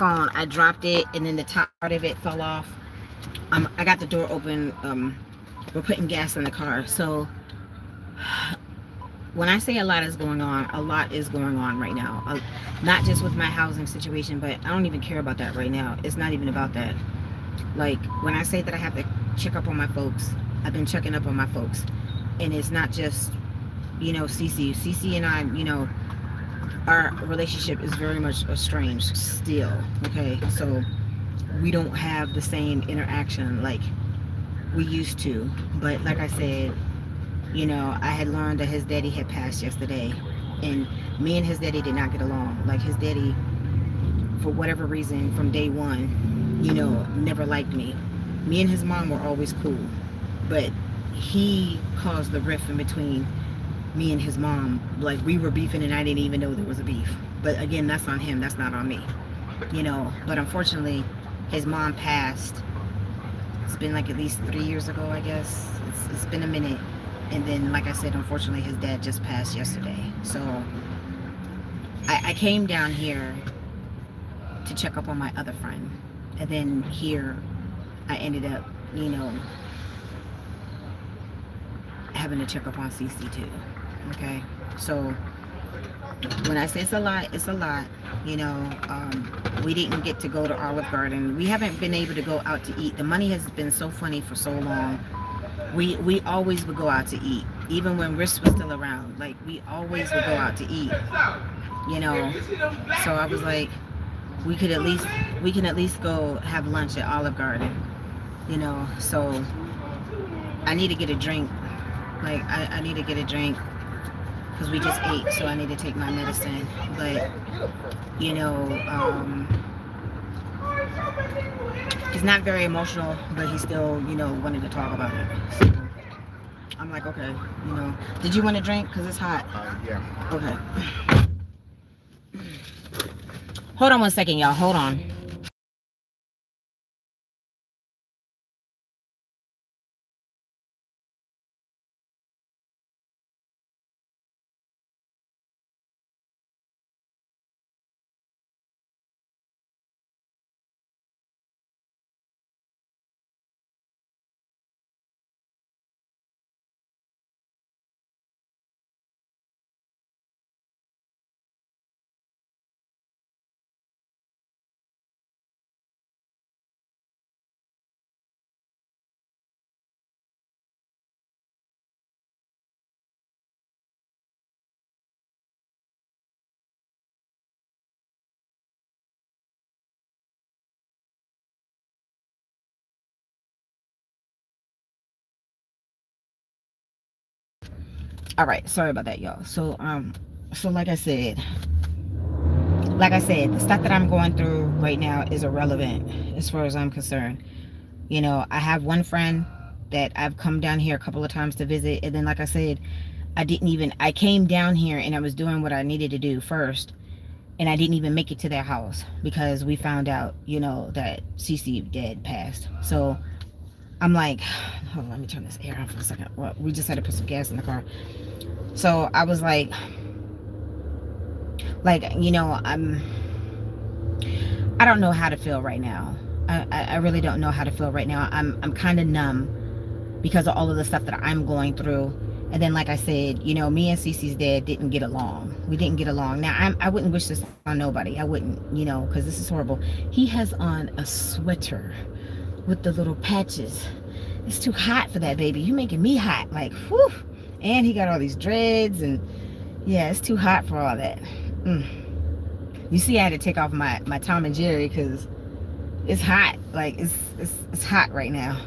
phone. I dropped it, and then the top part of it fell off. I got the door open. We're putting gas in the car. So when I say a lot is going on, a lot is going on right now. Not just with my housing situation, but I don't even care about that right now. It's not even about that. Like, when I say that I have to check up on my folks, I've been checking up on my folks. And it's not just, Cece and I, our relationship is very much estranged still. Okay, so we don't have the same interaction like we used to. But like I said, I had learned that his daddy had passed yesterday, and me and his daddy did not get along. Like, his daddy, for whatever reason, from day one, never liked me. Me and his mom were always cool, but he caused the rift in between me and his mom. Like, we were beefing and I didn't even know there was a beef. But again, that's on him, that's not on me. But unfortunately, his mom passed. It's been like at least 3 years ago, I guess. It's been a minute. And then, like I said, unfortunately, his dad just passed yesterday. So I came down here to check up on my other friend. And then here I ended up, having to check up on CC too. Okay? So when I say it's a lot, it's a lot. We didn't get to go to Olive Garden. We haven't been able to go out to eat. The money has been so funny for so long. We always would go out to eat, even when Risk was still around. Like, we always would go out to eat, So I was like, we can at least go have lunch at Olive Garden, So I need to get a drink. Like, I need to get a drink because we just ate, so I need to take my medicine. But he's not very emotional, but he still, wanted to talk about it. So I'm like, okay, Did you want a drink? Because it's hot. Yeah. Okay. Hold on one second, y'all. Hold on. All right, sorry about that, y'all. So like I said, the stuff that I'm going through right now is irrelevant as far as I'm concerned. I have one friend that I've come down here a couple of times to visit, and then, like I said, I came down here and I was doing what I needed to do first, and I didn't even make it to their house because we found out, that CC dad passed. So I'm like, hold on, let me turn this air on for a second. Well, we just had to put some gas in the car. So I was like, I don't know how to feel right now. I really don't know how to feel right now. I'm kind of numb because of all of the stuff that I'm going through. And then, like I said, me and Cece's dad didn't get along. We didn't get along. Now, I wouldn't wish this on nobody. I wouldn't, because this is horrible. He has on a sweater with the little patches. It's too hot for that, baby. You making me hot. Like, whew. And he got all these dreads, and yeah, it's too hot for all that. You see, I had to take off my Tom and Jerry because it's hot. Like, it's hot right now.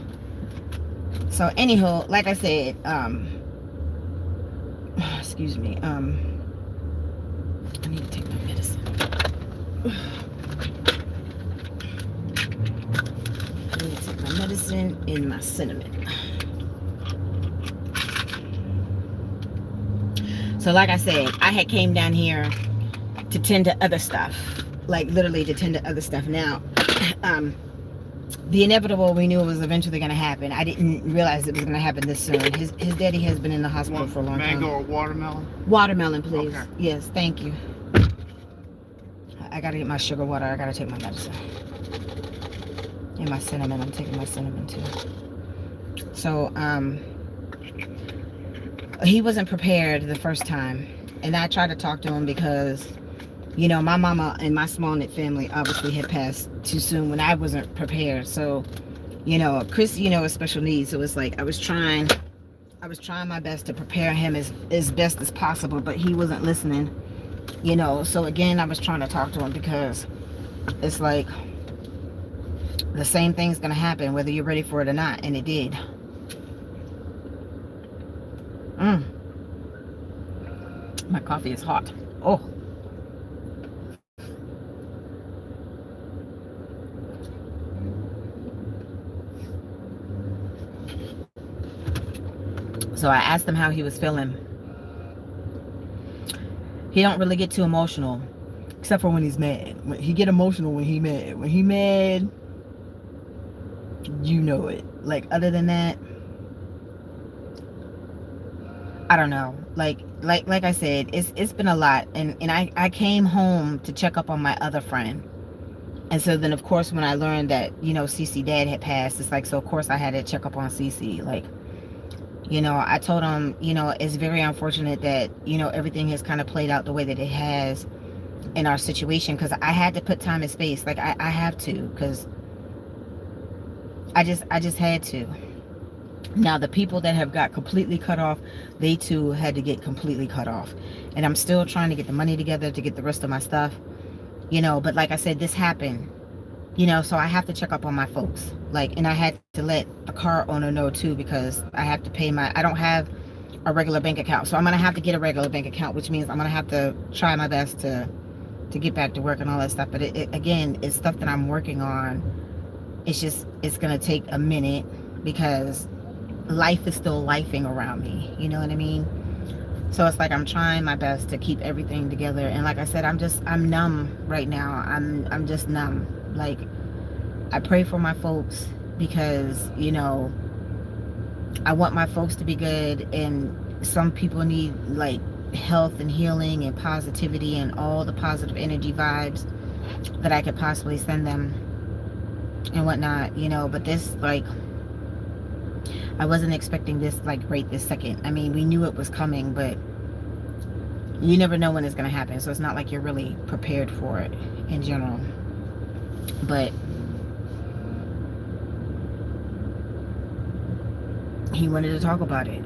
So anyhow, like I said, excuse me, I need to take my medicine. I need to take my medicine and my cinnamon. So like I said, I had came down here to tend to other stuff, like literally to tend to other stuff. Now, the inevitable we knew was eventually going to happen. I didn't realize it was going to happen this soon. His daddy has been in the hospital for a long time. Mango or watermelon? Watermelon, please. Okay. Yes, thank you. I gotta get my sugar water. I gotta take my medicine. And my cinnamon. I'm taking my cinnamon too. So, he wasn't prepared the first time. And I tried to talk to him because, you know, my mama and my small knit family obviously had passed too soon when I wasn't prepared. So, you know, Chris, you know, is special needs. So it's like I was trying my best to prepare him as best as possible, but he wasn't listening, you know. So again, I was trying to talk to him because it's like the same thing's gonna happen whether you're ready for it or not, and it did. My coffee is hot. Oh. So I asked him how he was feeling. He don't really get too emotional, except for when he's mad. He get emotional when he mad. When he mad, you know it. Like, other than that, I don't know. Like I said, it's been a lot. And I came home to check up on my other friend. And so then, of course, when I learned that, you know, Cece dad had passed, it's like, so of course I had to check up on Cece. Like, you know, I told him, you know, it's very unfortunate that, you know, everything has kind of played out the way that it has in our situation, because I had to put time and space. Like, I have to, because I just had to. Now, the people that have got completely cut off, they too had to get completely cut off. And I'm still trying to get the money together to get the rest of my stuff, you know. But like I said, this happened, you know, so I have to check up on my folks. Like, and I had to let the car owner know too, because I have to pay I don't have a regular bank account. So I'm going to have to get a regular bank account, which means I'm going to have to try my best to get back to work and all that stuff. But again, it's stuff that I'm working on. It's going to take a minute because life is still lifing around me. You know what I mean? So it's like I'm trying my best to keep everything together. And like I said, I'm numb right now. I'm just numb. Like, I pray for my folks because, you know, I want my folks to be good, and some people need like health and healing and positivity and all the positive energy vibes that I could possibly send them and whatnot, you know. But this, like, I wasn't expecting this like right this second. I mean, we knew it was coming, but you never know when it's going to happen. So it's not like you're really prepared for it in general. But he wanted to talk about it.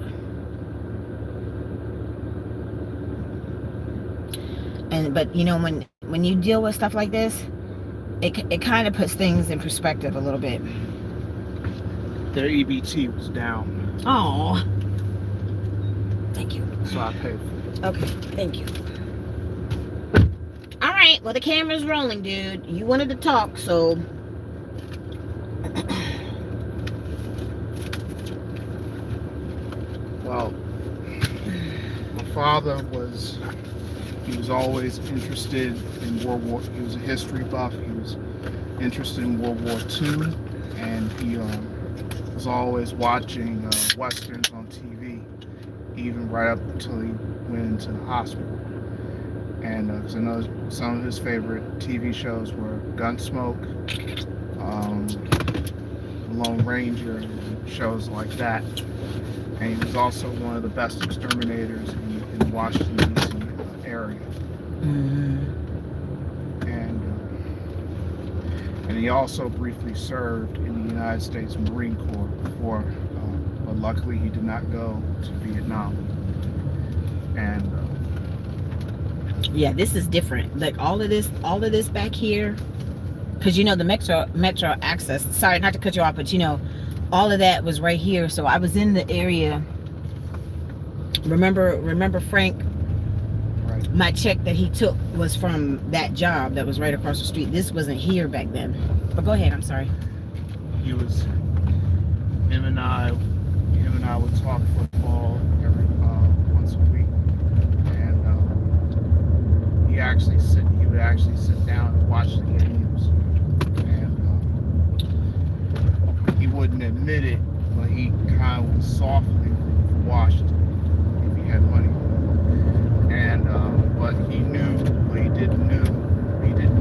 But you know, when you deal with stuff like this, it kind of puts things in perspective a little bit. Their EBT was down. Oh, thank you. So I paid for it. Okay, thank you. All right, well, the camera's rolling, dude. You wanted to talk, so well, my father was always interested in World War. He was a history buff. He was interested in World War II, and he was always watching westerns on TV, even right up until he went into the hospital. And because I know some of his favorite TV shows were Gunsmoke, Lone Ranger, and shows like that. And he was also one of the best exterminators in the Washington, D.C. area. mm-hmm. And he also briefly served in the United States Marine Corps before, but luckily he did not go to Vietnam. And Yeah, this is different. Like all of this back here, because you know the metro access. Sorry, not to cut you off, but you know, all of that was right here. So I was in the area. Remember Frank? right. My check that he took was from that job that was right across the street. This wasn't here back then. But go ahead. I'm sorry. He was. Him and I would talk football every once a week, and he would actually sit down and watch the games, and he wouldn't admit it, but he kind of was softly for Washington if he had money, and but he didn't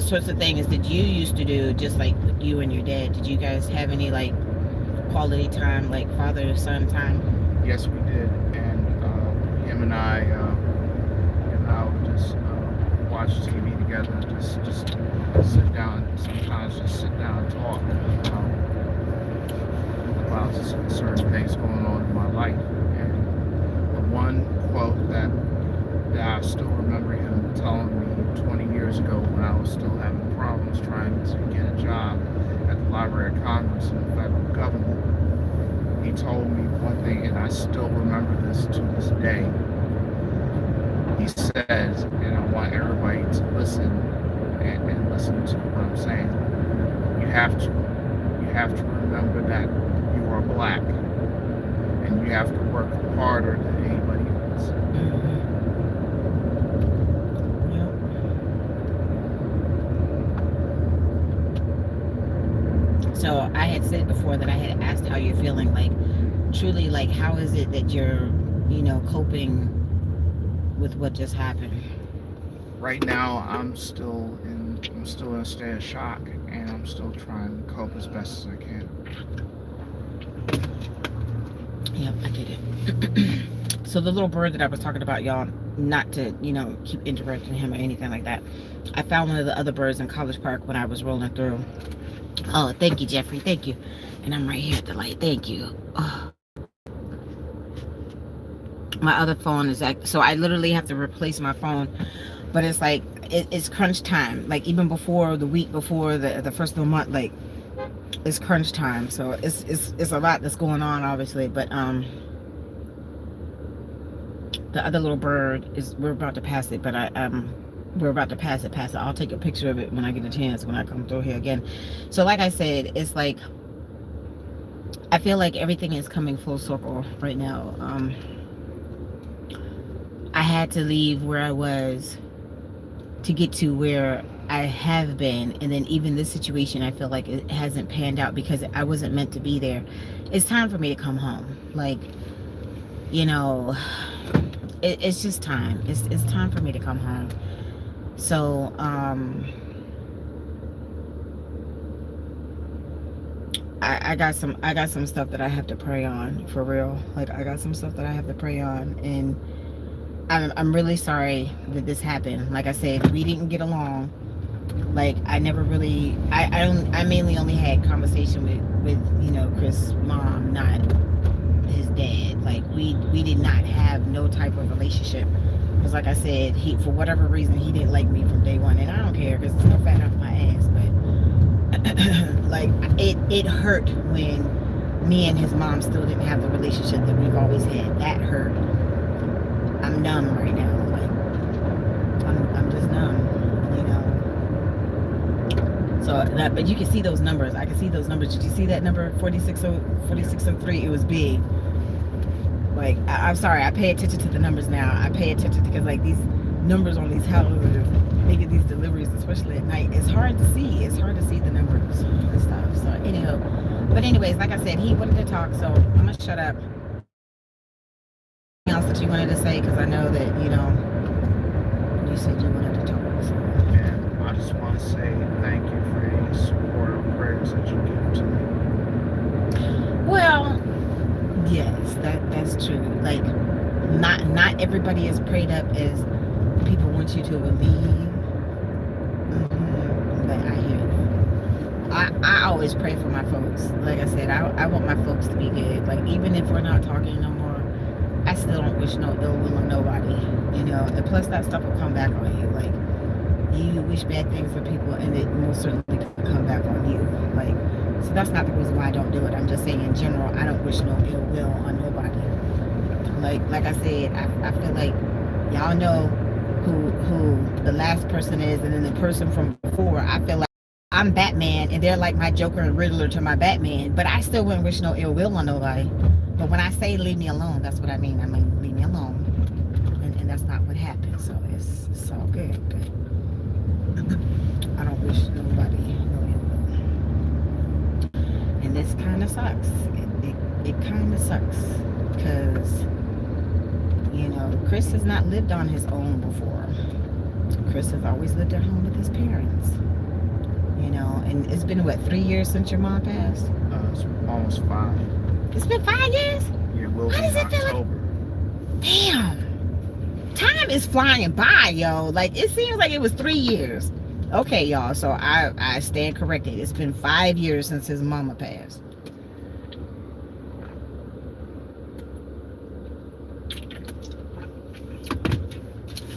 sorts of things did you used to do, just like with you and your dad? Did you guys have any like quality time, like father son time? Yes, we did, and him and I would just watch TV together, just sit down. Sometimes just sit down and talk about certain things going on in my life. And the one quote that I still remember him telling me 20 years ago when I was still having problems trying to get a job at the Library of Congress in the federal government. He told me one thing, and I still remember this to this day. He says, and I want everybody to listen and listen to what I'm saying. You have to remember that you are black, and you have to work harder than anybody else. Mm-hmm. Yep. So I had said before that I had asked how you're feeling, like truly, like how is it that you're, coping with what just happened? Right now, I'm still in a state of shock, and I'm still trying to cope as best as I can. Yep, I get it. So the little bird that I was talking about, y'all, not to, keep interrupting him or anything like that. I found one of the other birds in College Park when I was rolling through. Oh, thank you, Jeffrey. Thank you. And I'm right here at the light. Thank you. Oh. My other phone is so I literally have to replace my phone. But it's like it's crunch time. Like even before the week before the first of the month, like it's crunch time. So it's a lot that's going on, obviously. But the other little bird we're about to pass it, but we're about to pass it. I'll take a picture of it when I get a chance, when I come through here again. So like I said, it's like I feel like everything is coming full circle right now. I had to leave where I was to get to where I have been, and then even this situation, I feel like it hasn't panned out because I wasn't meant to be there. It's time for me to come home. Like, it's just time. It's time for me to come home. So I got some stuff that I have to pray on, for real. Like I got some stuff that I have to pray on, and I'm really sorry that this happened. Like I said, we didn't get along. Like I never really I mainly only had conversation with Chris' mom, not his dad. Like we did not have no type of relationship. Because like I said, he, for whatever reason, he didn't like me from day one, and I don't care because it's no fat off my ass. But like it hurt when me and his mom still didn't have the relationship that we've always had. That hurt. I'm numb right now. Like I'm just numb, So that, but you can see those numbers. I can see those numbers. Did you see that number 4603? It was big. Like I'm sorry, I pay attention to the numbers now. I pay attention because like these numbers on these houses making these deliveries, especially at night, it's hard to see. It's hard to see the numbers and stuff. So anyhow, but anyways, like I said, he wanted to talk, so I'm gonna shut up. Anything else that you wanted to say? Because I know that you said you wanted to talk. So. And I just want to say thank you for any support or prayers that you give to me. Well, yes, that's true. Like, not everybody is prayed up as people want you to believe. But I hear you. I always pray for my folks. Like I said, I want my folks to be good. Like even if we're not talking no more, I still don't wish no ill will on nobody. And plus that stuff will come back on you. Like you wish bad things for people, and it most certainly can come back on you. Like. So that's not the reason why I don't do it. I'm just saying in general, I don't wish no ill will on nobody. Like I said, I feel like y'all know who the last person is, and then the person from before. I feel like I'm Batman, and they're like my Joker and Riddler to my Batman. But I still wouldn't wish no ill will on nobody. But when I say leave me alone, that's what I mean. I mean leave me alone, and that's not what happened. So it's all good. But I don't wish nobody no ill will. And this kind of sucks. It kind of sucks because, Chris has not lived on his own before. Chris has always lived at home with his parents. And it's been, what, 3 years since your mom passed? It's almost 5. It's been 5 years? Yeah, it will How be does in it feel like? October. Damn. Time is flying by, yo. Like, it seems like it was 3 years. Okay, y'all, so I stand corrected. It's been 5 years since his mama passed.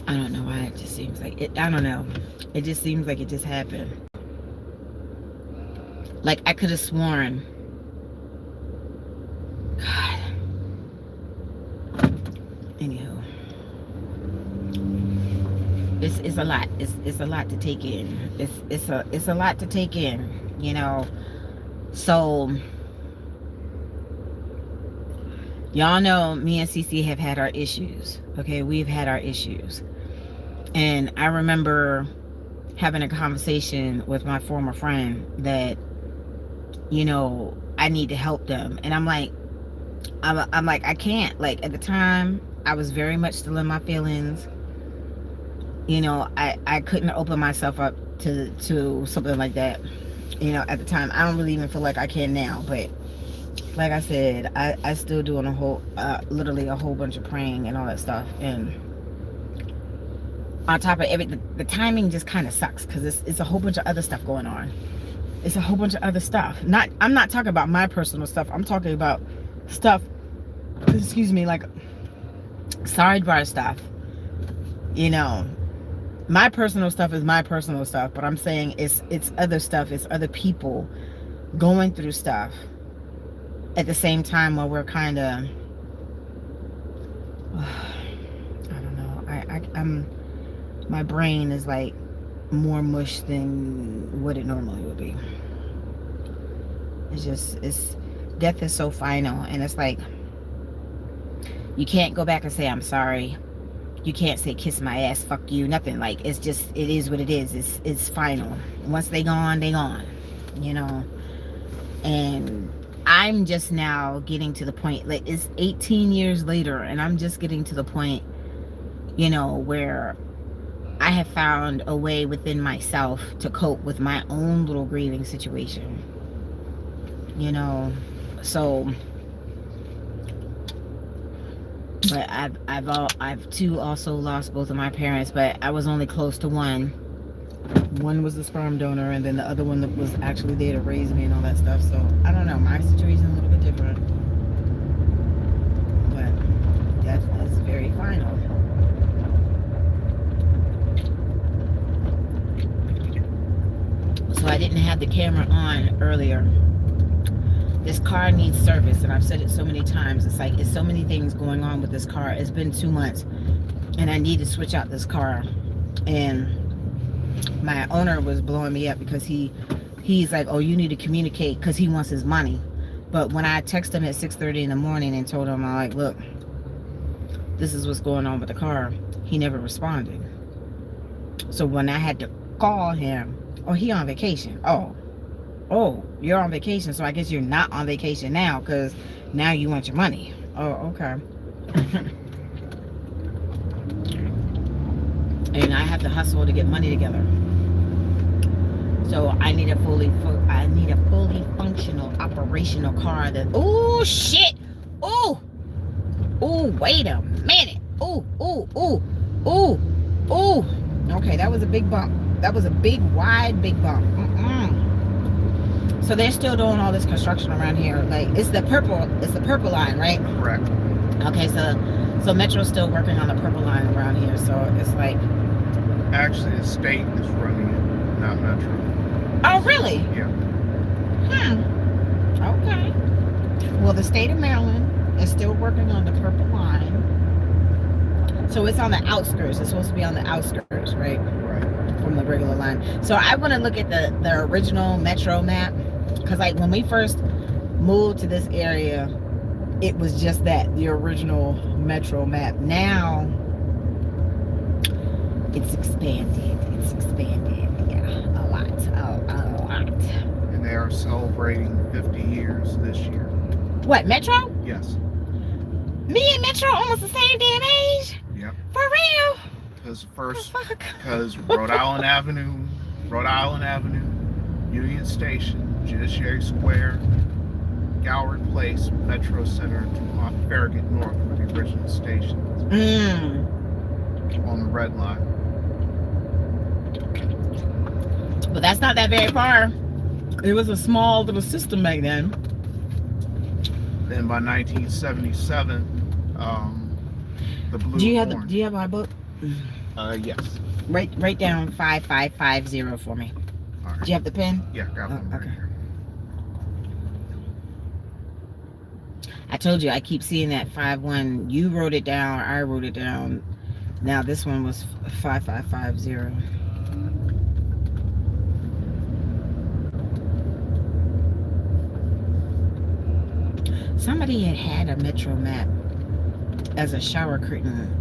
I don't know why it just seems like it. I don't know. It just seems like it just happened. Like, I could have sworn. God. Anywho, it's a lot. It's a lot to take in. It's a lot to take in. You know. So y'all know me and Cece have had our issues. Okay, we've had our issues. And I remember having a conversation with my former friend that, you know, I need to help them. And I'm like, I can't. Like, at the time, I was very much still in my feelings. You know, I couldn't open myself up to something like that. You know, at the time, I don't really even feel like I can now. But like I said, I still doing a whole, literally a whole bunch of praying and all that stuff. And on top of everything, the timing just kind of sucks because it's a whole bunch of other stuff going on. It's a whole bunch of other stuff. I'm not talking about my personal stuff. I'm talking about stuff, excuse me, like sidebar stuff. You know, my personal stuff is my personal stuff, but I'm saying it's other stuff. It's other people going through stuff at the same time while we're kind of, I don't know. I'm my brain is like more mush than what it normally would be. It's death is so final, and it's like you can't go back and say I'm sorry. You can't say kiss my ass, fuck you, nothing. Like, it's just, it is what it is. It's final. Once they gone, they gone. You know. And I'm just now getting to the point, like, it's 18 years later, and I'm just getting to the point, you know, where I have found a way within myself to cope with my own little grieving situation. You know, so, but I've too also lost both of my parents, but I was only close to one. One was the sperm donor, and then the other one that was actually there to raise me and all that stuff. So I don't know, my situation is a little bit different, but death is very final. So I didn't have the camera on earlier. This car needs service, and I've said it so many times. It's like, it's so many things going on with this car. It's been 2 months, and I need to switch out this car. And my owner was blowing me up because he's like, oh, you need to communicate, because he wants his money. But when I texted him at 6:30 in the morning and told him, I'm like, look, this is what's going on with the car, he never responded. So when I had to call him, oh, he on vacation. Oh, you're on vacation, so I guess you're not on vacation now, because now you want your money. Oh, okay. And I have to hustle to get money together. So I need a fully functional, operational car that, oh, shit. Oh, wait a minute. Oh. Okay, that was a big bump. That was a big, wide, big bump. So they're still doing all this construction around here. Like, it's the purple line, right? Correct. Okay, so Metro's still working on the purple line around here. So it's like, Actually, the state is running it, not Metro. oh, really? Yeah. Okay. Well, the state of Maryland is still working on the purple line. So it's on the outskirts. It's supposed to be on the outskirts, right? Right. From the regular line. So I want to look at the original Metro map, because like when we first moved to this area, it was just that, the original Metro map. Now it's expanded. Yeah, a lot. And they are celebrating 50 years this year. What, Metro? Yes. Me and Metro almost the same damn age? Yep. For real? Because Rhode Island Avenue Union Station, Judiciary Square, Gallery Place, Metro Center to Farragut North, where the original station was, on the red line. But that's not that very far. It was a small little system back then. Then by 1977, the Blue Do you Horn. have my book? Yes. Write down 5550 for me. All right. Do you have the pen? Yeah, got one right Okay. here. I told you I keep seeing that 51. You wrote it down. I wrote it down. Now this one was 5550. Somebody had a Metro map as a shower curtain.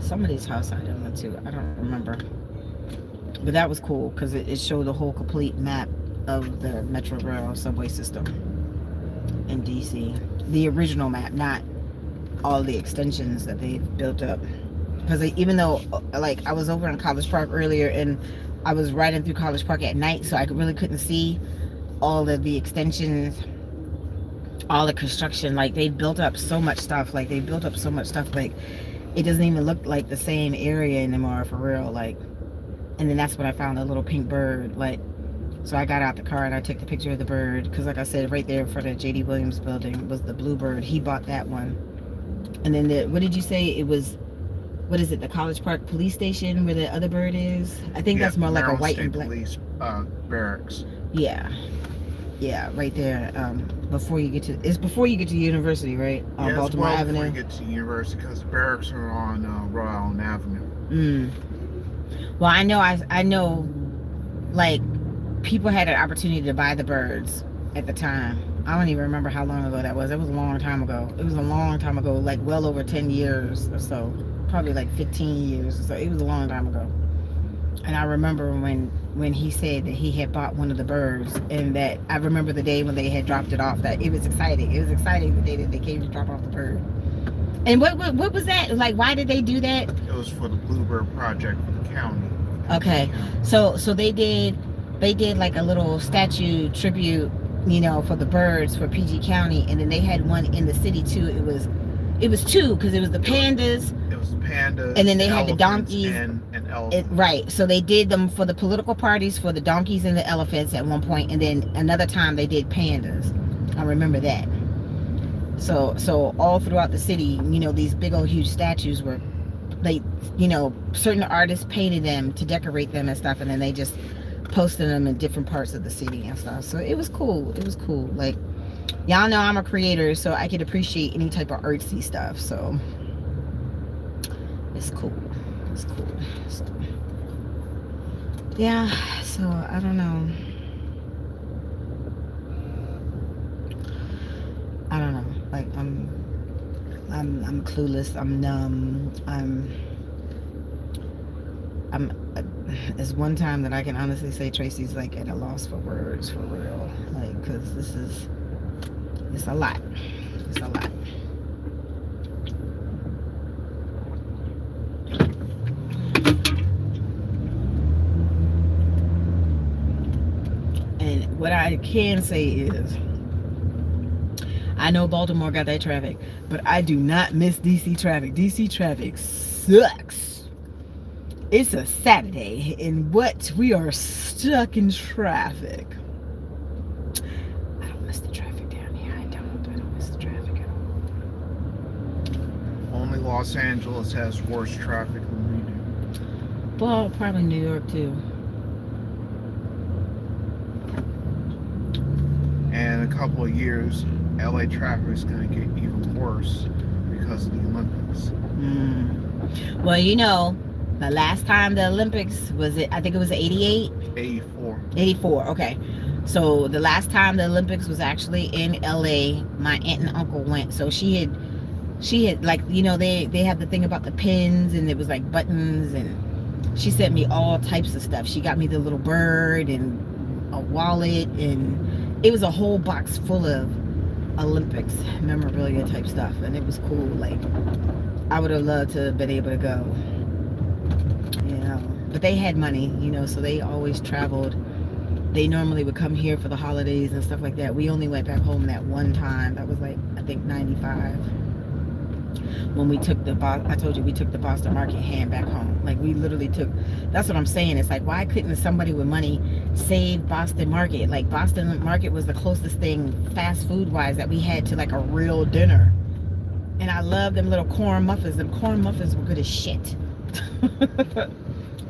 Somebody's house I went to. I don't remember. But that was cool because it showed the whole complete map of the Metro Rail subway system in DC. The original map, not all the extensions that they built up. Because even though, like, I was over in College Park earlier and I was riding through College Park at night, so I really couldn't see all of the extensions, all the construction. Like, they built up so much stuff. Like, it doesn't even look like the same area anymore, for real. Like, and then that's when I found a little pink bird. Like, so I got out the car and I took the picture of the bird, because like I said, right there in front of J.D. Williams building was the bluebird. He bought that one. And then what did you say it was? What is it, the College Park police station where the other bird is? I think that's more like a white and black. Police barracks. Yeah, right there. Before you get to University, right? On Yeah, Baltimore Avenue. Before you get to University, because the barracks are on Rhode Island Avenue. Well, I know, like, people had an opportunity to buy the birds at the time. I don't even remember how long ago that was. It was a long time ago. Like well over 10 years or so. Probably like 15 years or so. It was a long time ago. And I remember when he said that he had bought one of the birds, and that I remember the day when they had dropped it off, that it was exciting. It was exciting the day that they came to drop off the bird. And what was that? Like, why did they do that? It was for the Bluebird Project for the county. Okay. So they did like a little statue tribute, for the birds for PG County, and then they had one in the city too. It was two, because it was the pandas. It was the pandas. And then they had the donkeys and elephants. Right. So they did them for the political parties, for the donkeys and the elephants at one point, and then another time they did pandas. I remember that. So all throughout the city, these big old huge statues were, like, certain artists painted them to decorate them and stuff, and then they just posted them in different parts of the city and stuff. So it was cool. Like, y'all know I'm a creator, so I could appreciate any type of artsy stuff. So it's cool. So yeah. So I don't know. Like, I'm clueless. I'm numb. It's one time that I can honestly say Tracy's like at a loss for words, for real. Like, because it's a lot. It's a lot. And what I can say is, I know Baltimore got that traffic, but I do not miss DC traffic. DC traffic sucks. It's a Saturday, and we are stuck in traffic. I don't miss the traffic down here. I don't miss the traffic at all. Only Los Angeles has worse traffic than we do. Well, probably New York too. And in a couple of years, LA traffic is going to get even worse because of the Olympics. Well, the last time the Olympics was, I think it was 88? 84, okay. So the last time the Olympics was actually in LA, my aunt and uncle went. So she had like, they have the thing about the pins, and it was like buttons, and she sent me all types of stuff. She got me the little bird and a wallet, and it was a whole box full of Olympics memorabilia type stuff, and it was cool. Like, I would have loved to have been able to go, but they had money, so they always traveled They normally would come here for the holidays and stuff like that. We only went back home that one time. That was like, I think 95. When we took I told you we took the Boston Market hand back home. Like we literally took, that's what I'm saying. It's like, why couldn't somebody with money save Boston Market? Like Boston Market was the closest thing fast food wise that we had to like a real dinner. And I love them little corn muffins. Them corn muffins were good as shit.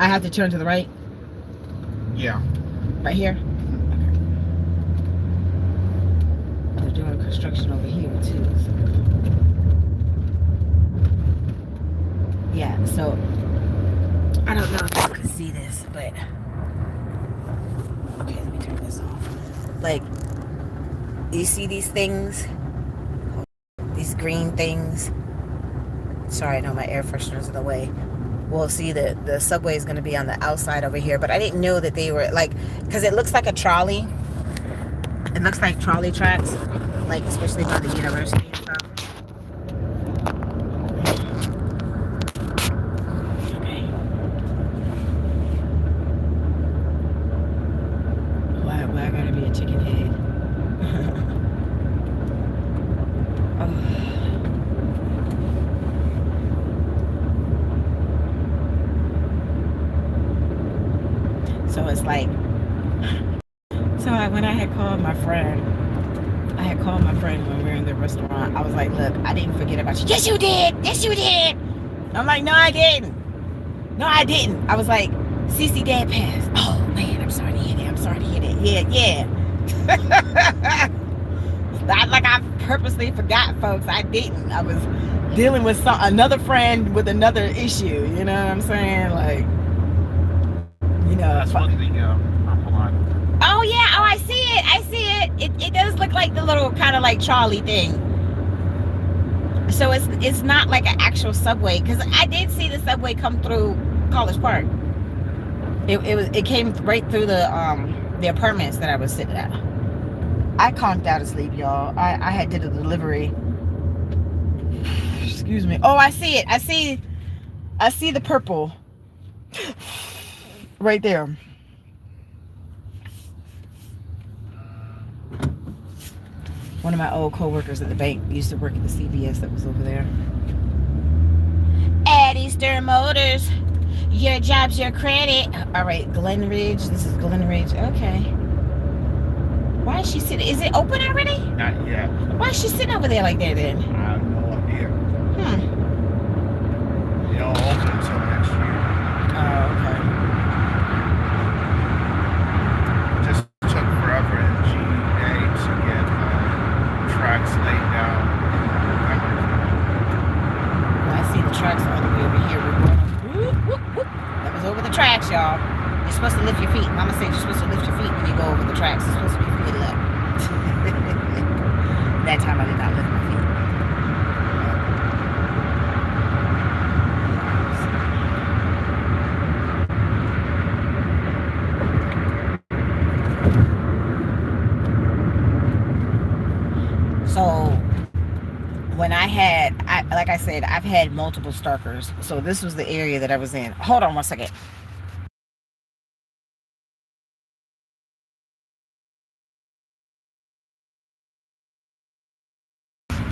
I have to turn to the right. Yeah. Right here? Okay. They're doing construction over here too. So. Yeah, so I don't know if you can see this, but okay, let me turn this off. Like, you see these things? These green things? Sorry, I know my air freshener's in the way. We'll see the subway is going to be on the outside over here, but I didn't know that they were like, because it looks like a trolley. It looks like trolley tracks, like especially by the university and stuff. Okay. Why gotta be a chicken head? Oh. So it's like, when I had called my friend, when we were in the restaurant. I was like, look, I didn't forget about you. Yes, you did. Yes, you did. I'm like, no, I didn't. No, I didn't. I was like, CC dad passed. Oh, man, I'm sorry to hear that. I'm sorry to hear that. Yeah. It's not like I purposely forgot, folks. I didn't. I was dealing with another friend with another issue. You know what I'm saying? Like, you know. That's what the hold on. Oh yeah, oh I see it. It does look like the little kind of like trolley thing. So it's not like an actual subway, because I did see the subway come through College Park. It came right through the apartments that I was sitting at. I conked out of sleep, y'all. I had did a delivery. Excuse me. Oh, I see it. I see the purple right there. One of my old co-workers at the bank used to work at the CVS that was over there. At Eastern Motors, your job's your credit. All right, Glen Ridge. This is Glen Ridge. Okay. Why is she sitting? Is it open already? Not yet. Why is she sitting over there like that then? I have no idea. They don't open until next year. Oh, okay. Just took forever in GA to get tracks laid down. Well, I see the tracks all the way over here. We're going whoop, whoop, whoop. That was over the tracks, y'all. You're supposed to lift your feet. Mama said you're supposed to lift your feet when you go over the tracks. It's supposed to be feet up. That time I did not lift my feet. So when like I said, I've had multiple stalkers. So this was the area that I was in. Hold on one second.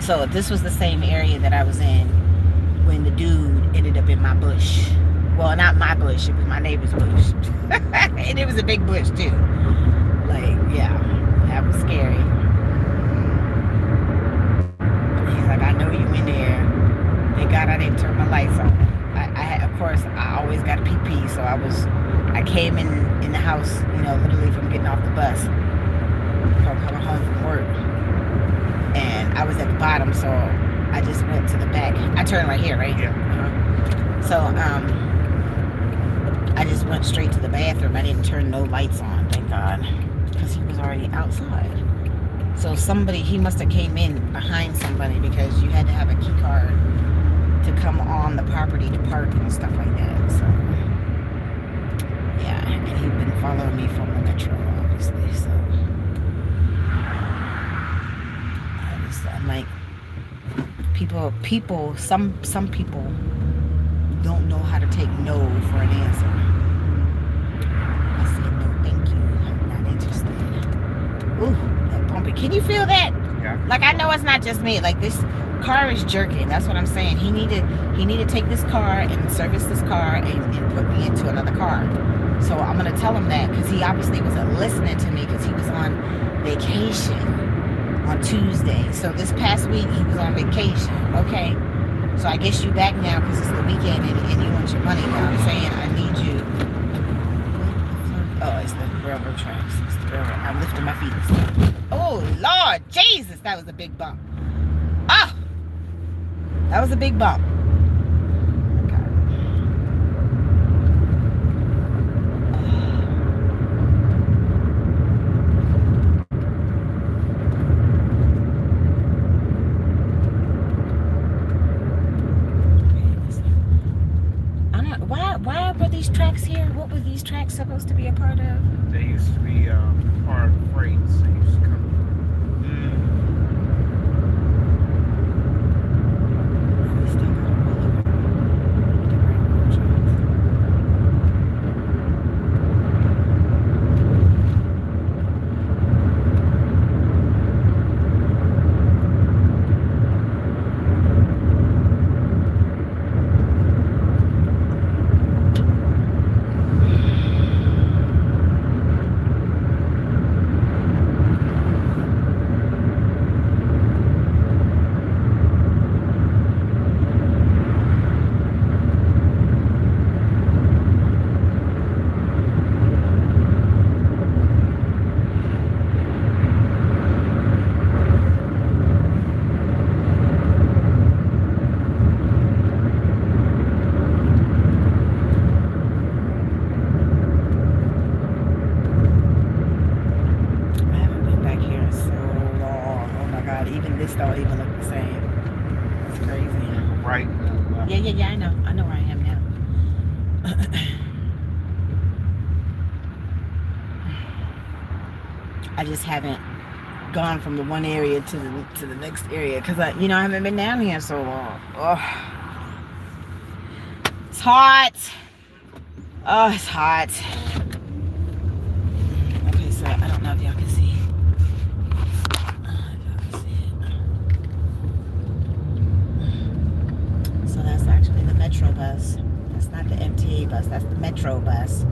So this was the same area that I was in when the dude ended up in my bush. Well, not my bush, it was my neighbor's bush. And it was a big bush too. Like, yeah, that was scary. He's like, I know you in there. Thank God I didn't turn my lights on. I had, of course, I always got a PP, so I came in the house, you know, literally from getting off the bus, from coming home from work. And I was at the bottom, so I just went to the back. I turned right here, right? Yeah. So, I just went straight to the bathroom. I didn't turn no lights on, thank God, because he was already outside. So he must have came in behind somebody, because you had to have a key card to come on the property to park and stuff like that. So, yeah, and he'd been following me from the metro, obviously, so. I'm like, some people don't know how to take no for an answer. I said, no, thank you. I'm not interested. Ooh, that bumpy. Can you feel that? Yeah. Like, I know it's not just me. Like, this car is jerking. That's what I'm saying. He need to take this car and service this car and put me into another car. So I'm gonna tell him that, because he obviously wasn't listening to me, because he was on vacation on Tuesday. So this past week he was on vacation. Okay. So I guess you back now because it's the weekend and you want your money. You know what I'm saying? I need you. Oh, it's the railroad tracks. It's the railroad. I'm lifting my feet. Oh, Lord Jesus, that was a big bump. Ah, that was a big bump. Why were these tracks here? What were these tracks supposed to be a part of? They used to be part of freights. They used to come. This don't even look the same. It's crazy. Right. Yeah, I know where I am now. I just haven't gone from the one area to the next area because I haven't been down here so long. Oh, it's hot. Oh, it's hot. Okay, so I don't know if y'all can see. So that's actually the Metro bus. That's not the MTA bus. That's the Metro bus.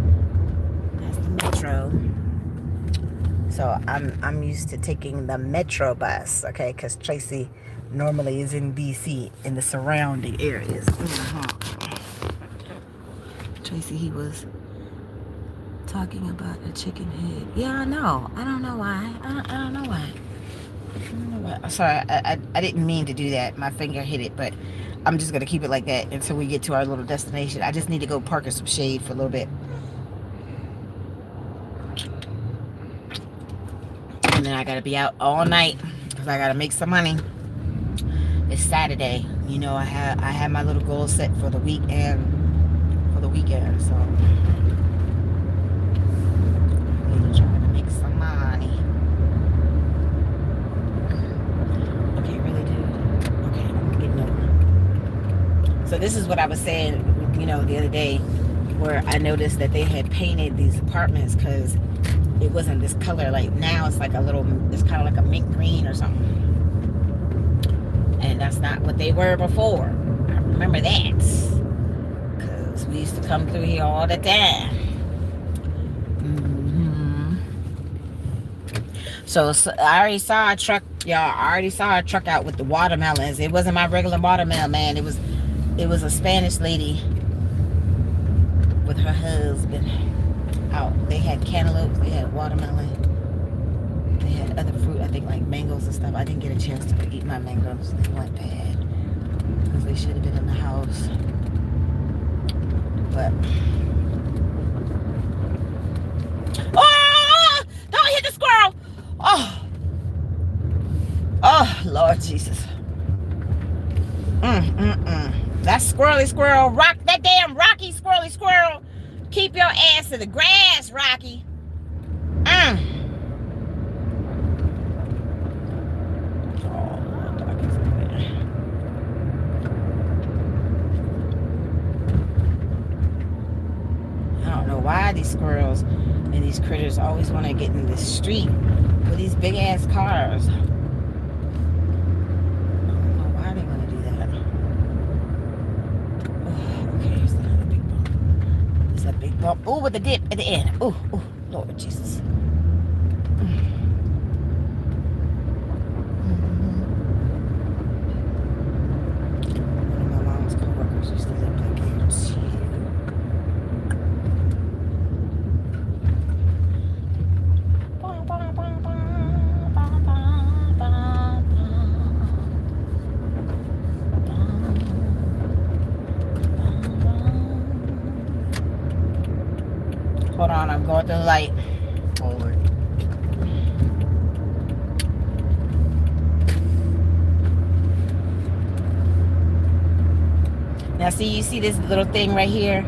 That's the Metro. So I'm used to taking the Metro bus, okay? Because Tracy normally is in DC in the surrounding areas. Tracy, he was talking about a chicken head. Yeah, I know. I don't know why. I don't know why. Sorry, I didn't mean to do that. My finger hit it, but I'm just going to keep it like that until we get to our little destination. I just need to go park in some shade for a little bit. And then I got to be out all night because I got to make some money. It's Saturday. You know, I have my little goal set for the weekend. So I'm trying to make some money. Okay, really, dude. Okay, I'm getting over. So this is what I was saying, the other day, where I noticed that they had painted these apartments because it wasn't this color. Like now it's like it's kind of like a mint green or something. And that's not what they were before. I remember that. Because we used to come through here all the time. So I already saw a truck, y'all. I already saw a truck out with the watermelons. It wasn't my regular watermelon, man. It was a Spanish lady with her husband out. They had cantaloupes, they had watermelon, they had other fruit, I think like mangoes and stuff. I didn't get a chance to eat my mangoes. They went bad because they should have been in the house. But oh, don't hit the squirrel. Oh, Lord Jesus. That squirrely squirrel, that damn Rocky squirrely squirrel. Keep your ass to the grass, Rocky. I don't know why these squirrels and these critters always want to get in this street. What these big ass cars. I don't know why they want to do that. Oh, okay, here's another big bump. It's a big bump. Oh, with the dip at the end. Oh, oh, Lord Jesus. Hold on, I'm going through the light. Holy. Now, see, you see this little thing right here?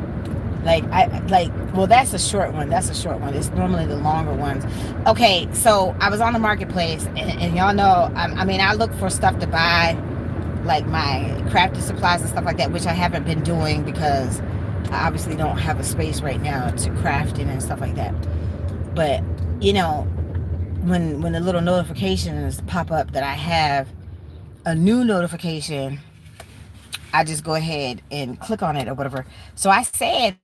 Well, that's a short one. That's a short one. It's normally the longer ones. Okay, so I was on the marketplace, and y'all know, I mean, I look for stuff to buy, like my crafting supplies and stuff like that, which I haven't been doing because I obviously don't have a space right now to craft in and stuff like that. But, you know, when the little notifications pop up that I have a new notification, I just go ahead and click on it or whatever. So I said,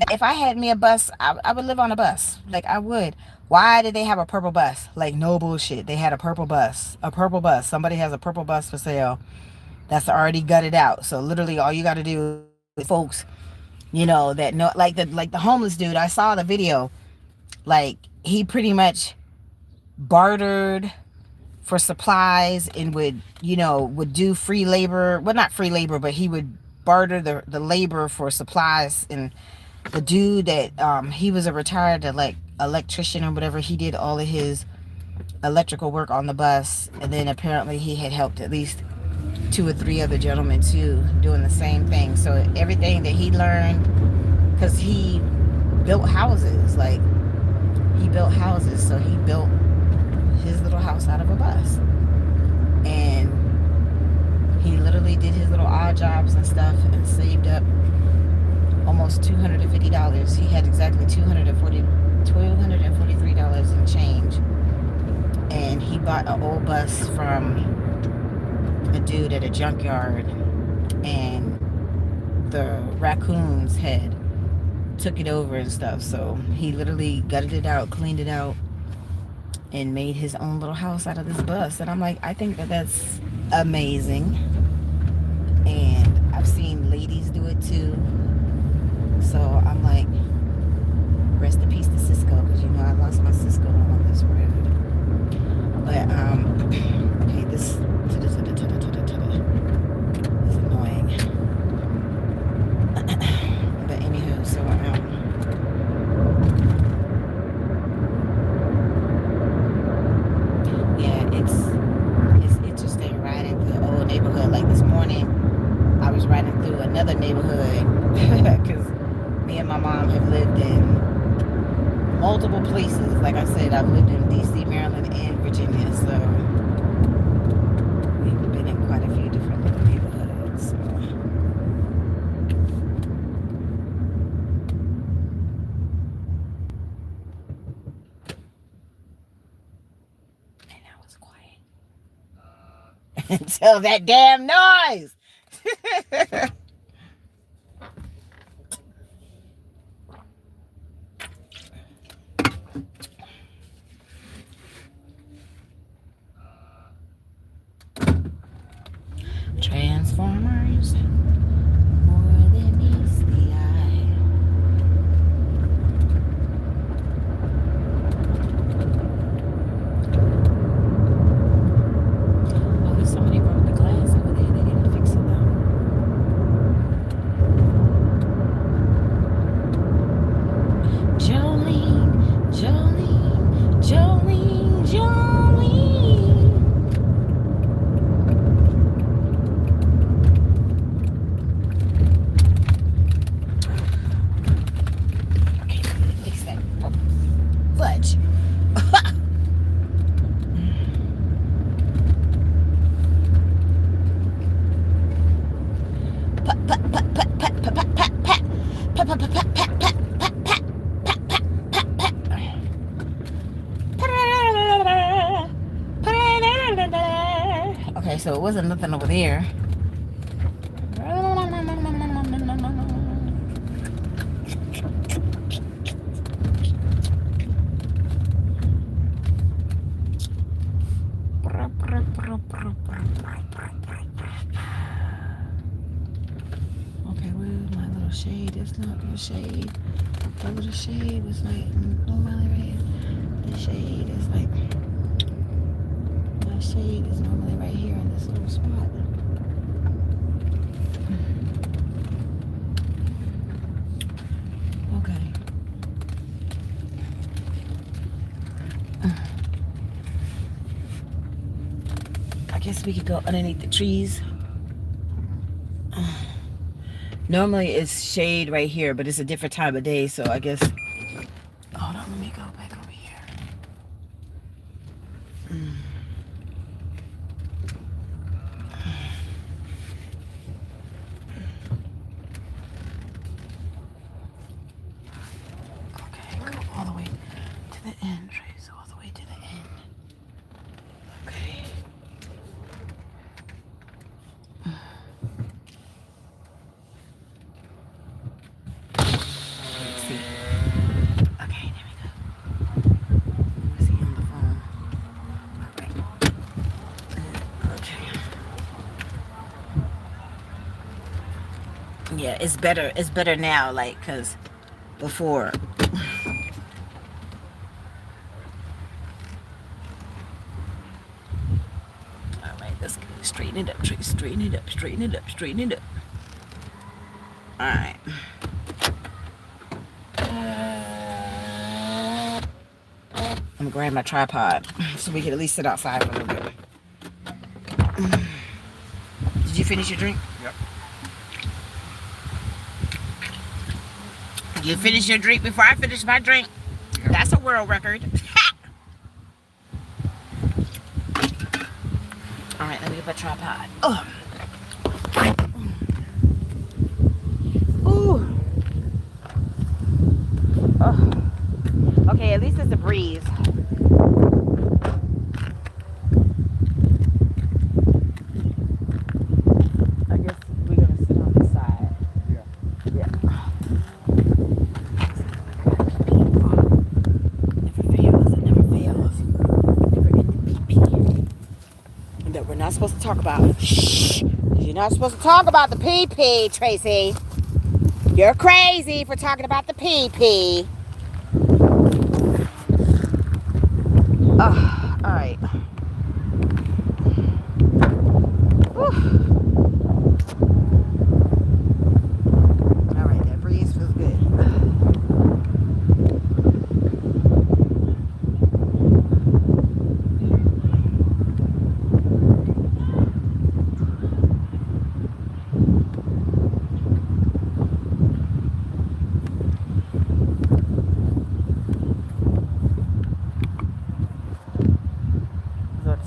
if I had me a bus, I would live on a bus. Like, I would. Why did they have a purple bus? Like, no bullshit. They had a purple bus. A purple bus. Somebody has a purple bus for sale that's already gutted out. So literally all you got to do is, folks, you know, that know, like the homeless dude, I saw the video. Like, he pretty much bartered for supplies and would do free labor. Well, not free labor, but he would barter the labor for supplies. And the dude that he was a retired like electrician or whatever, he did all of his electrical work on the bus, and then apparently he had helped at least 2 or 3 other gentlemen too doing the same thing. So everything that he learned, because he built houses, like he built houses, so he built his little house out of a bus, and he literally did his little odd jobs and stuff and saved up almost $250. He had exactly $243 in change, and he bought an old bus from a dude at a junkyard, and the raccoons had took it over and stuff. So he literally gutted it out, cleaned it out, and made his own little house out of this bus. And I'm like, I think that's amazing. And I've seen ladies do it too. So I'm like, rest in peace to Cisco, because you know I lost my Cisco on this road. But okay, this is annoying. But anywho, so yeah, it's interesting riding through the old neighborhood. Like this morning, I was riding through another neighborhood because me and my mom have lived in multiple places. Like I said, I've lived in DC, Maryland, and Virginia, so we've been in quite a few different little neighborhoods. So. And I was quiet until that damn noise. Transformers, more than meets the eye. Oh, somebody broke the glass over there. They didn't fix it though. Jolene, Jolene, Jolene, Jolene. so it wasn't nothing over there. Okay, where's my little shade? It's not little shade. The little shade was like normally right here. The shade is like, my shade is normally right here in this little spot. Okay. I guess we could go underneath the trees. Normally it's shade right here, but it's a different time of day, so I guess. Hold on, let me go back over here. Okay, go all the way to the end, Trace, all the way to the end. Okay. Let's see. Okay, there we go. Let's see on the phone. Okay. Yeah, it's better. It's better now, like, cause before. All right, let's straighten it up. Straighten it up. Straighten it up. Straighten it up. All right. I'm gonna grab my tripod so we can at least sit outside for a little bit. Did you finish your drink? Yep. You finish your drink before I finish my drink. Yep. That's a world record. All right, let me get my tripod. Oh. Ooh. Oh. Okay, at least it's a breeze. I guess we're gonna sit on this side. Yeah. Yeah. Never fails. It never fails. Never ending pee-pee. And that we're not supposed to talk about. Shh. You're not supposed to talk about the pee-pee, Tracy. You're crazy for talking about the pee-pee. Oh, all right. Whew. All right, that breeze feels good.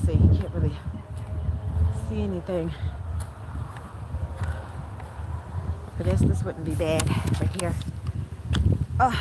See, you can't really see anything. But this wouldn't be bad right here. Oh.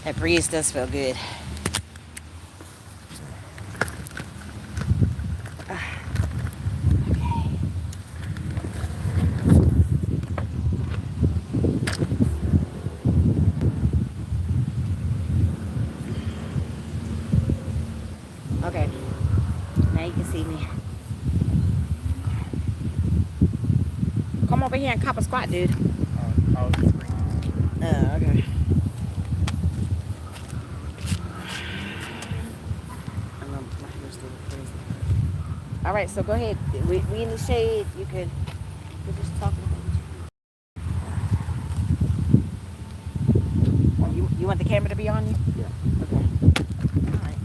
That breeze does feel good. Okay. Now you can see me. Come over here and cop a squat, dude. I'll just bring Oh, okay. All right, so go ahead. We in the shade. We're just talking about you want the camera to be on you? Yeah. Okay. All right.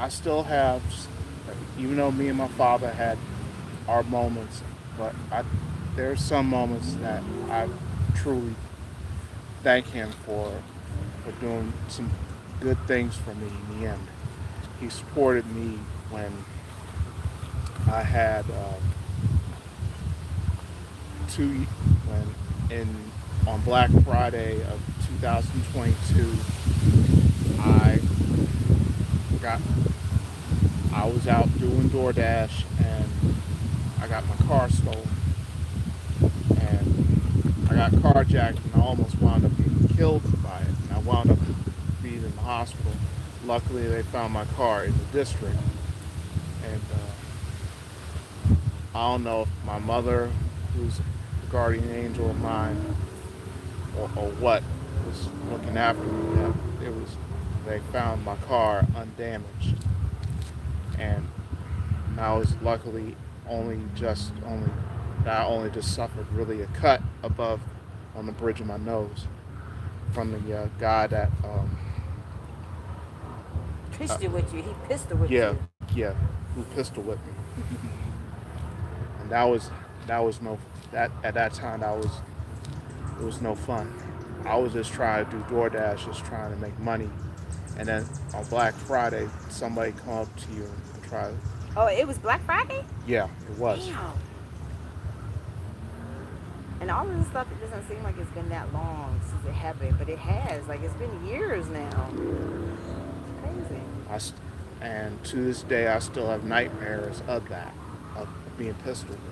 still have, even though me and my father had our moments, but there's some moments that I truly thank him for doing some good things for me in the end. He supported me when I had two when in on Black Friday of 2022 I got I was out doing DoorDash and I got my car stolen and I got carjacked and I almost wound up getting killed by it and I wound up being in the hospital. Luckily they found my car in the district and I don't know if my mother, who's the guardian angel of mine, or what was looking after me. That they found my car undamaged, and I was luckily I only just suffered really a cut above on the bridge of my nose from the guy that Pistol with you. He pistol with yeah you. yeah who pistol whipped me, and that was no that at that time that was it was no fun. I was just trying to do DoorDash, just trying to make money. And then on Black Friday, somebody come up to you and try. Oh, it was Black Friday? Yeah, it was. Damn. And all of this stuff, it doesn't seem like it's been that long since it happened, but it has. Like, it's been years now. Crazy. And to this day, I still have nightmares of that, of being pistol whipped.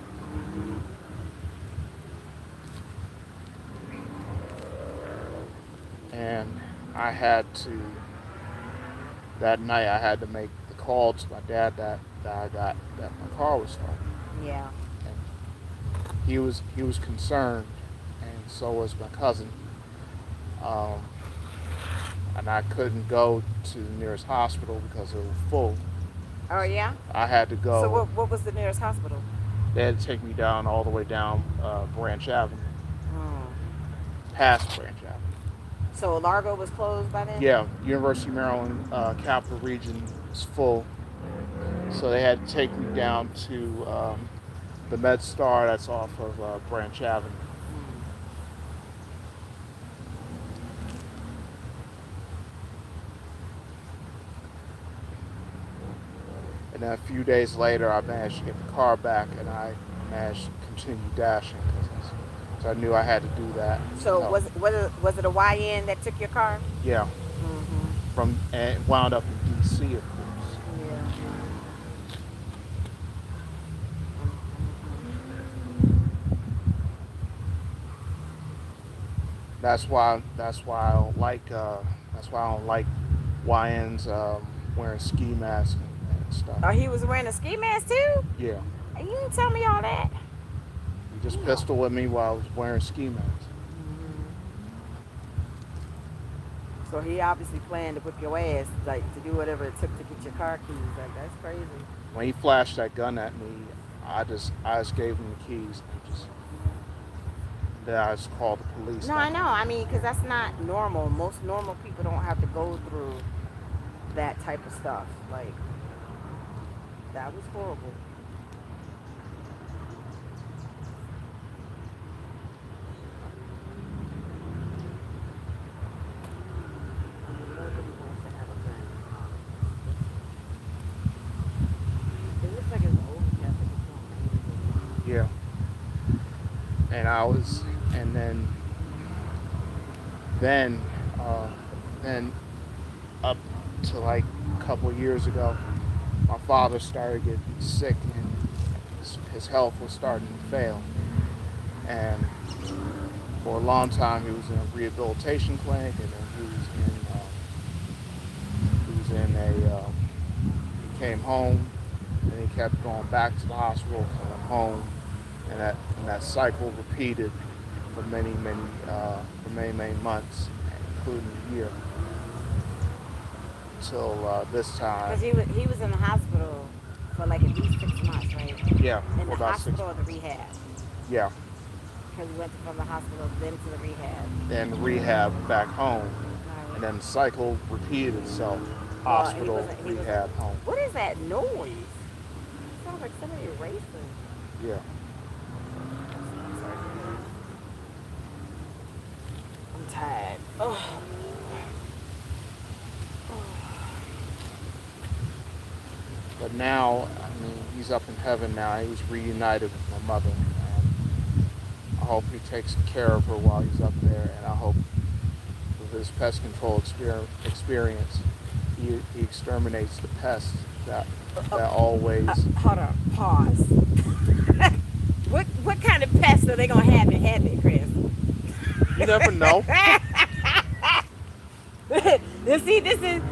And I had to that night I had to make the call to my dad that my car was stolen. Yeah. And he was concerned, and so was my cousin. And I couldn't go to the nearest hospital because it was full. Oh yeah. I had to go. So what was the nearest hospital? They had to take me down all the way down Branch Avenue, Oh. past Branch Avenue. So Largo was closed by then? Yeah, University of Maryland Capital Region is full, so they had to take me down to the Med Star that's off of Branch Avenue. And then a few days later, I managed to get the car back, and I managed to continue dashing because I knew I had to do that. So was it a YN that took your car? Yeah. Mm-hmm. And wound up in DC, of course. Yeah. That's why I don't like YNs wearing ski masks and stuff. Oh, he was wearing a ski mask too? Yeah. You didn't tell me all that. He just pistol with me while I was wearing ski masks. So he obviously planned to whip your ass, like to do whatever it took to get your car keys. Like that's crazy. When he flashed that gun at me, I just gave him the keys. Then I just called the police. No, I know. I mean, because that's not normal. Most normal people don't have to go through that type of stuff. Like that was horrible. Yeah. And then up to like a couple of years ago, my father started getting sick and his health was starting to fail. And for a long time, he was in a rehabilitation clinic, and then he came home, and he kept going back to the hospital, coming home, and that cycle repeated for many months, including a year, until this time. Because he was in the hospital for like at least 6 months, right? Yeah, in the about hospital or the rehab? Yeah. Because we went from the hospital then to the rehab. Then rehab back home, Right. and then the cycle repeated itself. Well, and hospital, he wasn't. rehab, home. What is that noise? Sounds like somebody racing. Yeah. I'm sorry. I'm tired. Oh. But now, I mean, he's up in heaven now. He's reunited with my mother. And I hope he takes care of her while he's up there. And I hope with his pest control experience, he exterminates the pests that always. Hold on. Pause. What kind of pests are they gonna have in heaven, Chris? You never know. See, this is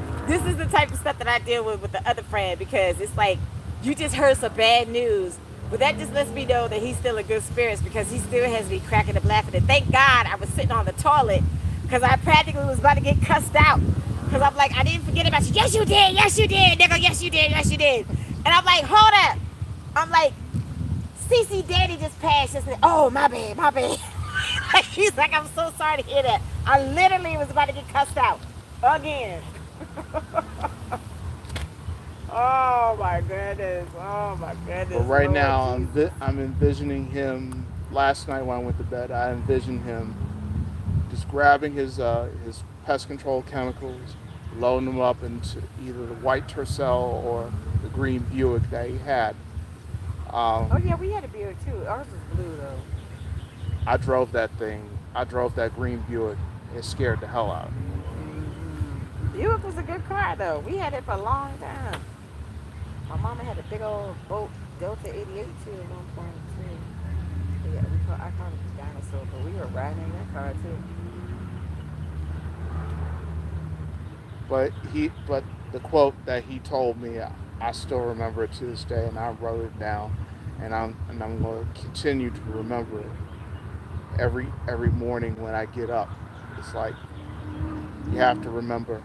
the type of stuff that I deal with the other friend, because it's like you just heard some bad news, but that just lets me know that he's still in good spirits, because he still has me cracking up laughing. And thank God I was sitting on the toilet, because I practically was about to get cussed out, because I'm like, I didn't forget about you. Yes you did, nigga, yes you did, yes you did. And I'm like, hold up. I'm like, CC Daddy just passed yesterday. Oh, my bad. He's like, I'm so sorry to hear that. I literally was about to get cussed out again. Oh my goodness. But right Lord now, Jesus. I'm envisioning him. Last night when I went to bed, I envisioned him just grabbing his pest control chemicals, loading them up into either the white Tercel or the green Buick that he had. Oh yeah, we had a Buick too. Ours was blue though. I drove that thing. I drove that green Buick. It scared the hell out of me. Buick was a good car though. We had it for a long time. My mama had a big old boat Delta 88 too at one point too. Yeah, I called it the dinosaur, but we were riding in that car too. But the quote that he told me, I still remember it to this day, and I wrote it down, and I'm going to continue to remember it every morning when I get up. It's like, you have to remember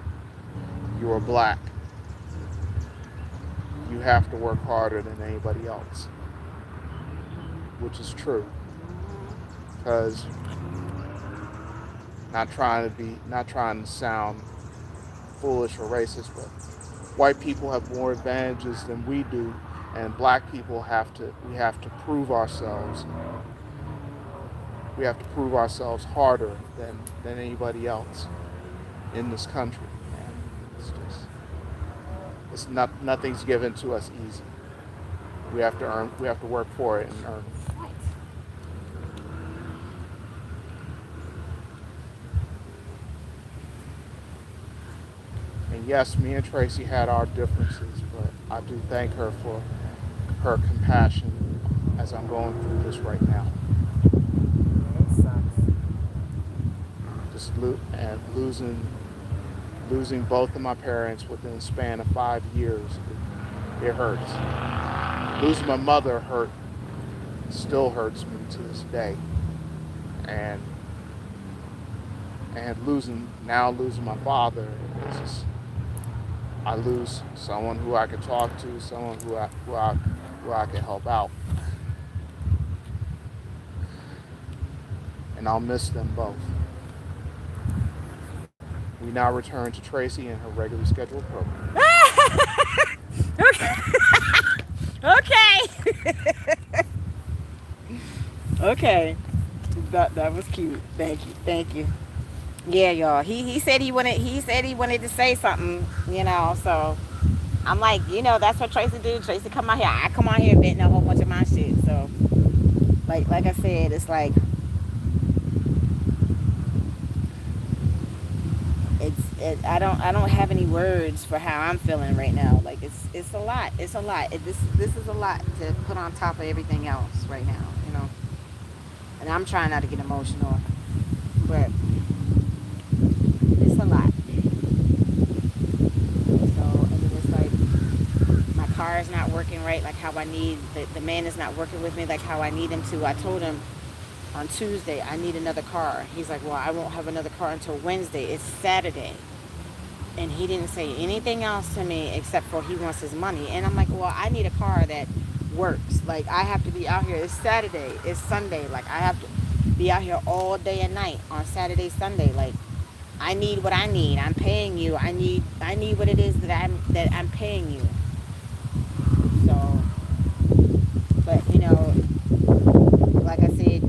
you are black. You have to work harder than anybody else, which is true. Because not trying to sound foolish or racist, but white people have more advantages than we do, and black people we have to prove ourselves. We have to prove ourselves harder than anybody else in this country. And nothing's given to us easy. We have to work for it and earn it. Right. And yes, me and Traci had our differences, but I do thank her for her compassion as I'm going through this right now. It sucks. Just losing both of my parents within a span of 5 years, it hurts. Losing my mother still hurts me to this day, and losing my father is just, I lose someone who I could talk to, someone who I can help out, and I'll miss them both. We now return to Traci and her regularly scheduled program. Okay. Okay. That was cute. Thank you. Yeah, y'all. He said he wanted to say something, so I'm like, that's what Traci do. Traci come out here. I come out here venting a whole bunch of my shit. So like I said, it's like I don't have any words for how I'm feeling right now. Like it's a lot. This is a lot to put on top of everything else right now, And I'm trying not to get emotional, but it's a lot. So, and then it's like my car is not working right, like how I need. The man is not working with me like how I need him to. I told him on Tuesday I need another car. He's like, well, I won't have another car until Wednesday. It's Saturday. And he didn't say anything else to me except for he wants his money. And I'm like, well, I need a car that works. Like, I have to be out here. It's Saturday. It's Sunday. Like, I have to be out here all day and night on Saturday, Sunday. Like, I need what I need. I'm paying you. I need what it is that I'm paying you. So, but like I said,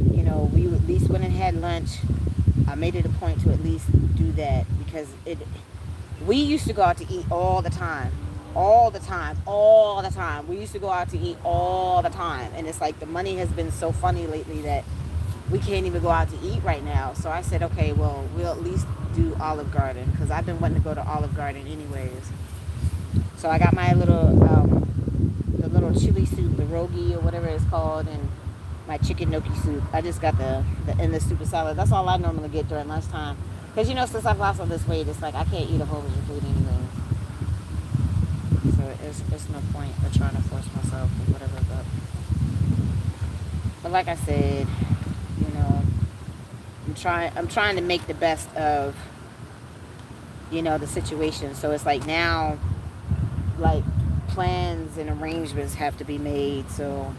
we at least went and had lunch. I made it a point to at least do that because we used to go out to eat all the time. All the time. All the time. We used to go out to eat all the time. And it's like the money has been so funny lately that we can't even go out to eat right now. So I said, okay, well, we'll at least do Olive Garden because I've been wanting to go to Olive Garden anyways. So I got my the little chili soup, the rogi or whatever it's called, and my chicken gnocchi soup. I just got the endless super salad. That's all I normally get during lunchtime. Because, since I've lost all this weight, it's like I can't eat a whole bunch of food anyway. So it's no point of trying to force myself or whatever. But like I said, I'm trying to make the best of, the situation. So it's like now, like, plans and arrangements have to be made. So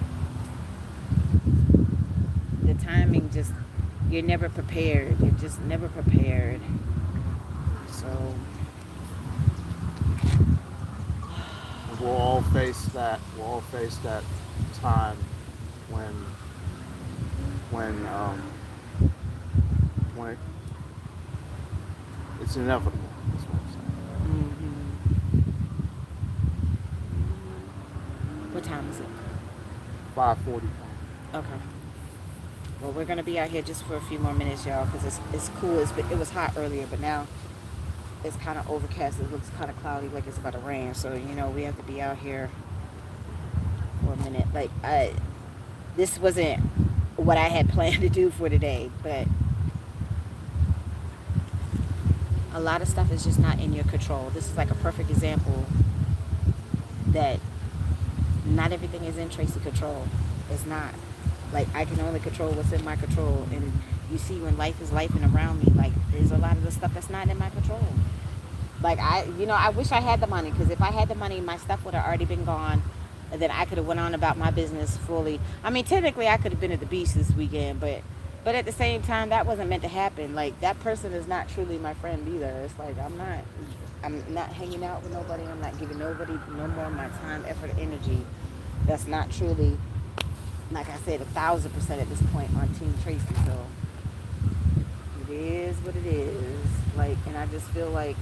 the timing just, you're never prepared. You're just never prepared. So we'll all face that. We'll all face that time when it's inevitable. That's what I'm saying. What time is it? 5:45. Okay. Well, we're gonna be out here just for a few more minutes, y'all, because it's cool. It was hot earlier, but now it's kind of overcast. It looks kind of cloudy, like it's about to rain. So we have to be out here for a minute. Like this wasn't what I had planned to do for today, but a lot of stuff is just not in your control. This is like a perfect example that not everything is in Traci control. It's not. Like, I can only control what's in my control. And you see when life is life and around me, like, there's a lot of the stuff that's not in my control. Like, I wish I had the money, because if I had the money, my stuff would have already been gone. And then I could have went on about my business fully. I mean, technically, I could have been at the beach this weekend, but at the same time, that wasn't meant to happen. Like, that person is not truly my friend either. It's like, I'm not hanging out with nobody. I'm not giving nobody no more of my time, effort, energy. That's not truly, like I said, 1,000% at this point on Team Traci. So it is what it is. Like, and I just feel like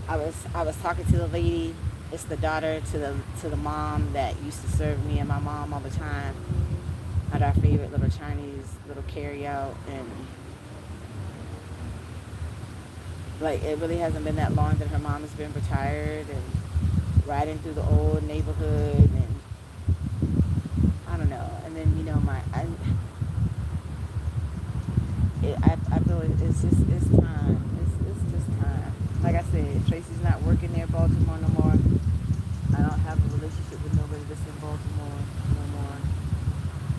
I was talking to the lady. It's the daughter to the mom that used to serve me and my mom all the time at our favorite little Chinese little carry out. And like, it really hasn't been that long that her mom has been retired and riding through the old neighborhood, and I don't know. And then I feel it's time. It's just time. Like I said, Traci's not working there in Baltimore no more. I don't have a relationship with nobody that's in Baltimore no more.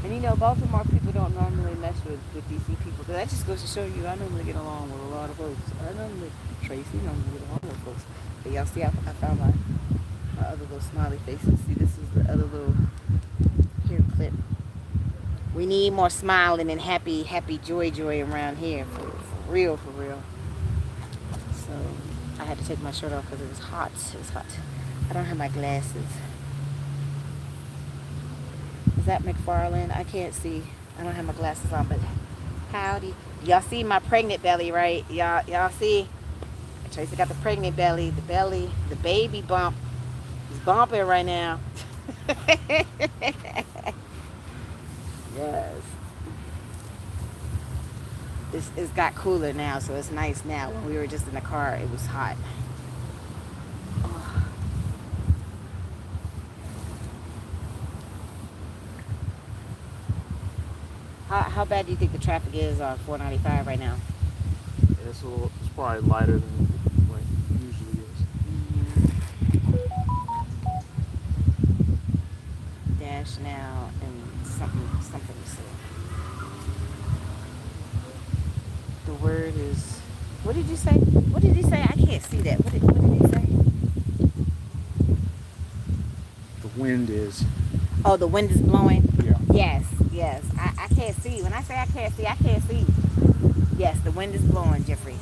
And Baltimore people don't normally mess with DC people. Because that just goes to show you, I normally get along with a lot of folks. Traci normally get along with folks. But y'all see, I found my other little smiley faces. See, this is the other little hair clip. We need more smiling and happy joy around here. For real. So I had to take my shirt off because it was hot. I don't have my glasses. Is that McFarland? I can't see. I don't have my glasses on, but howdy. Y'all see my pregnant belly, right? Y'all see? Traci got the pregnant belly. The baby bump is bumping right now. Yes. It's got cooler now, so it's nice now. When we were just in the car, it was hot. How bad do you think the traffic is on 495 right now? It's probably lighter than what it usually is. Dash now and something to say. The word is, what did you say? I can't see that. What did he say? The wind is. Oh, the wind is blowing? Yeah. Yes. I can't see. When I say I can't see. Yes, the wind is blowing, Jeffrey.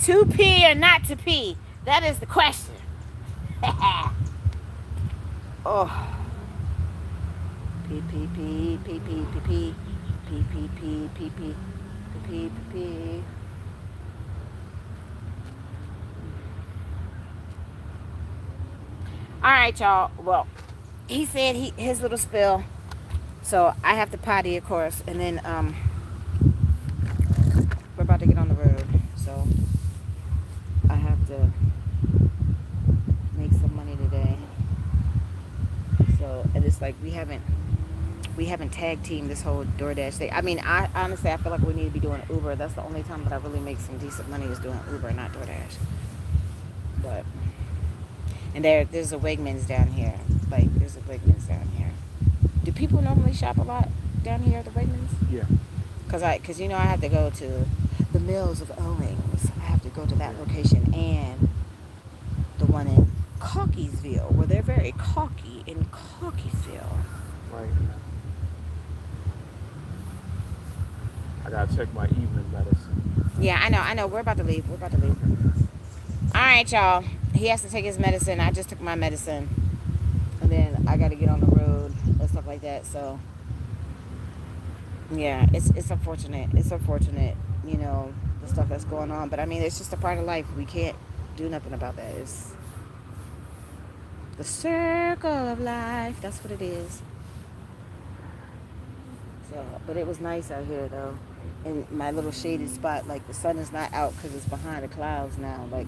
To pee or not to pee? That is the question. Oh. Pee, pee, pee, pee, pee, pee, pee. Pee, pee, pee, pee, pee. Pee, pee, pee. All right, y'all. Well, he said his little spill. So I have to potty, of course, and then we're about to get on the road. So I have to make some money today. So, and it's like we haven't tag teamed this whole DoorDash thing. I mean, I honestly feel like we need to be doing Uber. That's the only time that I really make some decent money is doing Uber, not DoorDash. But and there's a Wegmans down here. Like there's a Wegmans down here. Do people normally shop a lot down here at the Wegmans? Yeah. Cause you know I have to go to the Mills of Owings. I have to go to that location and the one in Cockeysville, where they're very cocky in Cockeysville. Right. I gotta check my evening medicine. Yeah, I know. We're about to leave. All right, y'all. He has to take his medicine. I just took my medicine, and then I got to get on the road and stuff like that. So, yeah, it's unfortunate. It's unfortunate, you know, the stuff that's going on. But I mean, it's just a part of life. We can't do nothing about that. It's the circle of life. That's what it is. So, but it was nice out here though. In my little shaded spot, like the sun is not out because it's behind the clouds now. Like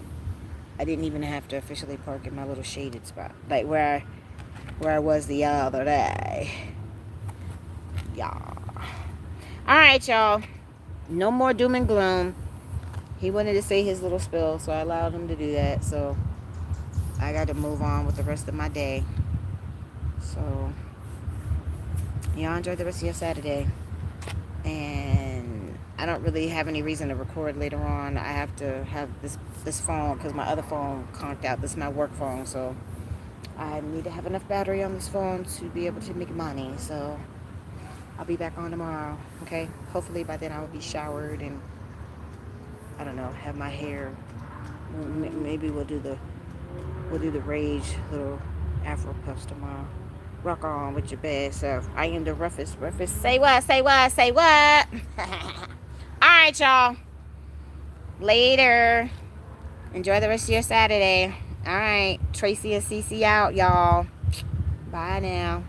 I didn't even have to officially park in my little shaded spot, like where I was the other day. Yeah. All right, y'all. No more doom and gloom. He wanted to say his little spill, so I allowed him to do that. So I got to move on with the rest of my day. So y'all enjoy the rest of your Saturday. And I don't really have any reason to record later on. I have to have this phone because my other phone conked out. This is my work phone, so I need to have enough battery on this phone to be able to make money. So I'll be back on tomorrow. Okay. Hopefully by then I will be showered and I don't know, have my hair. Maybe we'll do the Rage little Afro puffs tomorrow. Rock on with your best self. I am the roughest. Say what? Alright, y'all. Later. Enjoy the rest of your Saturday. Alright. Traci and Cece out, y'all. Bye now.